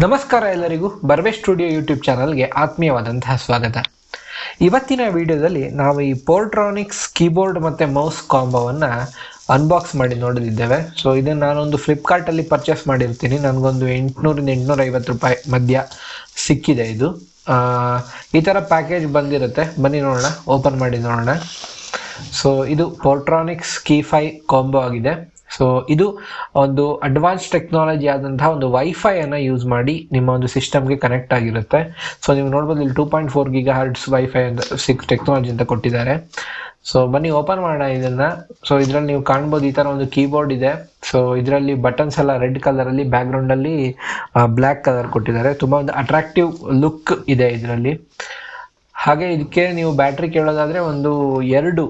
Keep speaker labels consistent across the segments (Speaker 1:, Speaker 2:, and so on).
Speaker 1: ನಮಸ್ಕಾರ ಎಲ್ಲರಿಗೂ ಬರ್ವೆ studio YouTube ಚಾನಲ್ಗೆ ಆತ್ಮೀಯವಾದಂತಹ ಸ್ವಾಗತ. ಇವತ್ತಿನ ವಿಡಿಯೋದಲ್ಲಿ ನಾವು ಈ ಪೋರ್ಟ್ರಾನಿಕ್ಸ್ ಕೀಬೋರ್ಡ್ ಮತ್ತು ಮೌಸ್ ಕಾಂಬೋವನ್ನು ಅನ್ಬಾಕ್ಸ್ ಮಾಡಿ ನೋಡಲಿದ್ದೇವೆ. ಸೊ ಇದನ್ನು ನಾನೊಂದು ಫ್ಲಿಪ್ಕಾರ್ಟಲ್ಲಿ ಪರ್ಚೇಸ್ ಮಾಡಿರ್ತೀನಿ. ನನಗೊಂದು 800 ರಿಂದ 850 ರೂಪಾಯಿ ಮಧ್ಯ ಸಿಕ್ಕಿದೆ. ಇದು ಈ ಥರ ಪ್ಯಾಕೇಜ್ ಬಂದಿರುತ್ತೆ. ಬನ್ನಿ ನೋಡೋಣ, ಓಪನ್ ಮಾಡಿ ನೋಡೋಣ. ಸೊ ಇದು ಪೋರ್ಟ್ರಾನಿಕ್ಸ್ ಕೀ5 ಕಾಂಬೋ ಆಗಿದೆ. ಸೊ ಇದು ಒಂದು ಅಡ್ವಾನ್ಸ್ ಟೆಕ್ನಾಲಜಿ ಆದಂತಹ ಒಂದು ವೈಫೈಯನ್ನು ಯೂಸ್ ಮಾಡಿ ನಿಮ್ಮ ಒಂದು ಸಿಸ್ಟಮ್ಗೆ ಕನೆಕ್ಟ್ ಆಗಿರುತ್ತೆ. ಸೊ ನೀವು ನೋಡ್ಬೋದು ಇಲ್ಲಿ 2.4 GHz ವೈಫೈ ಅಂತ ಟೆಕ್ನಾಲಜಿ ಅಂತ ಕೊಟ್ಟಿದ್ದಾರೆ. ಸೊ ಬನ್ನಿ ಓಪನ್ ಮಾಡೋಣ ಇದನ್ನು. ಸೊ ಇದರಲ್ಲಿ ನೀವು ಕಾಣ್ಬೋದು ಈ ಥರ ಒಂದು ಕೀಬೋರ್ಡ್ ಇದೆ. ಸೊ ಇದರಲ್ಲಿ ಬಟನ್ಸ್ ಎಲ್ಲ ರೆಡ್ ಕಲರಲ್ಲಿ, ಬ್ಯಾಕ್ಗ್ರೌಂಡಲ್ಲಿ ಬ್ಲ್ಯಾಕ್ ಕಲರ್ ಕೊಟ್ಟಿದ್ದಾರೆ. ತುಂಬ ಒಂದು ಅಟ್ರಾಕ್ಟಿವ್ ಲುಕ್ ಇದೆ ಇದರಲ್ಲಿ. ಹಾಗೆ ಇದಕ್ಕೆ ನೀವು ಬ್ಯಾಟ್ರಿ ಕೇಳೋದಾದರೆ ಒಂದು 2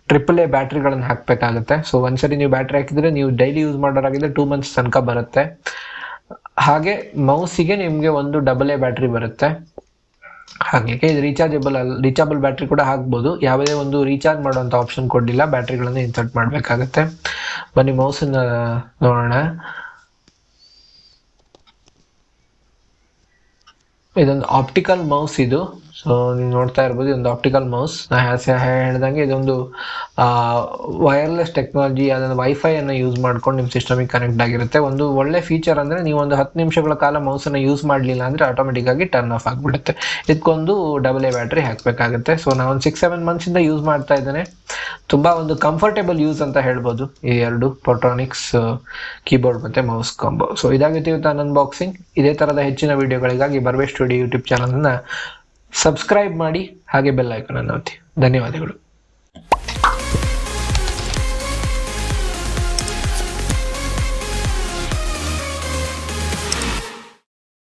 Speaker 1: AAA ಬ್ಯಾಟ್ರಿಗಳನ್ನು ಹಾಕಬೇಕಾಗುತ್ತೆ. ಸೊ ಒಂದ್ಸರಿ ನೀವು ಬ್ಯಾಟ್ರಿ ಹಾಕಿದರೆ ನೀವು ಡೈಲಿ ಯೂಸ್ ಮಾಡೋರಾಗಿದ್ದರೆ 2 months ತನಕ ಬರುತ್ತೆ. ಹಾಗೆ ಮೌಸಿಗೆ ನಿಮಗೆ ಒಂದು AA ಬ್ಯಾಟ್ರಿ ಬರುತ್ತೆ. ಹಾಗೆ ಇದು ರೀಚಾರ್ಜಬಲ್ ಬ್ಯಾಟ್ರಿ ಕೂಡ ಹಾಕ್ಬೋದು. ಯಾವುದೇ ಒಂದು ರೀಚಾರ್ಜ್ ಮಾಡುವಂಥ ಆಪ್ಷನ್ ಕೊಡಲಿಲ್ಲ, ಬ್ಯಾಟ್ರಿಗಳನ್ನು ಇನ್ಸರ್ಟ್ ಮಾಡಬೇಕಾಗತ್ತೆ. ಬನ್ನಿ ಮೌಸನ್ನು ನೋಡೋಣ. ಇದೊಂದು ಆಪ್ಟಿಕಲ್ ಮೌಸ್ ಇದು. ಸೊ ನೀವು ನೋಡ್ತಾ ಇರ್ಬೋದು, ಇದೊಂದು ಆಪ್ಟಿಕಲ್ ಮೌಸ್. ಹೇಳ್ದಂಗೆ ಇದೊಂದು ವೈರ್ಲೆಸ್ ಟೆಕ್ನಾಲಜಿ, ಅದನ್ನು ವೈಫೈಯನ್ನು ಯೂಸ್ ಮಾಡ್ಕೊಂಡು ನಿಮ್ಮ ಸಿಸ್ಟಮಿಗೆ ಕನೆಕ್ಟ್ ಆಗಿರುತ್ತೆ. ಒಂದು ಒಳ್ಳೆ ಫೀಚರ್ ಅಂದರೆ ನೀವು ಒಂದು 10 ನಿಮಿಷಗಳ ಕಾಲ ಮೌಸನ್ನು ಯೂಸ್ ಮಾಡಲಿಲ್ಲ ಅಂದರೆ ಆಟೋಮೆಟಿಕ್ಕಾಗಿ ಟರ್ನ್ ಆಫ್ ಆಗಿಬಿಡುತ್ತೆ. ಇದಕ್ಕೊಂದು AA ಬ್ಯಾಟ್ರಿ ಹಾಕಬೇಕಾಗುತ್ತೆ. ಸೊ ನಾನು ಒಂದು 6-7 months ಯೂಸ್ ಮಾಡ್ತಾ ಇದ್ದೇನೆ. ತುಂಬ ಒಂದು ಕಂಫರ್ಟೇಬಲ್ ಯೂಸ್ ಅಂತ ಹೇಳ್ಬೋದು ಈ 2 ಪೋರ್ಟ್ರಾನಿಕ್ಸ್ ಕೀಬೋರ್ಡ್ ಮತ್ತು ಮೌಸ್ ಕಾಂಬೋ. ಸೊ ಇದಾಗಿತ್ತು ಇವತ್ತು ನನ್ನ ಅನ್ಬಾಕ್ಸಿಂಗ್. ಇದೇ ಥರದ ಹೆಚ್ಚಿನ ವಿಡಿಯೋಗಳಿಗಾಗಿ ಬರ್ವೆ ಸ್ಟುಡಿಯೋ ಯೂಟ್ಯೂಬ್ ಚಾನಲನ್ನು ಸಬ್ಸ್ಕ್ರೈಬ್ ಮಾಡಿ, ಹಾಗೆ ಬೆಲ್ ಐಕಾನ್ ಅನ್ನು ಒತ್ತಿ. ಧನ್ಯವಾದಗಳು.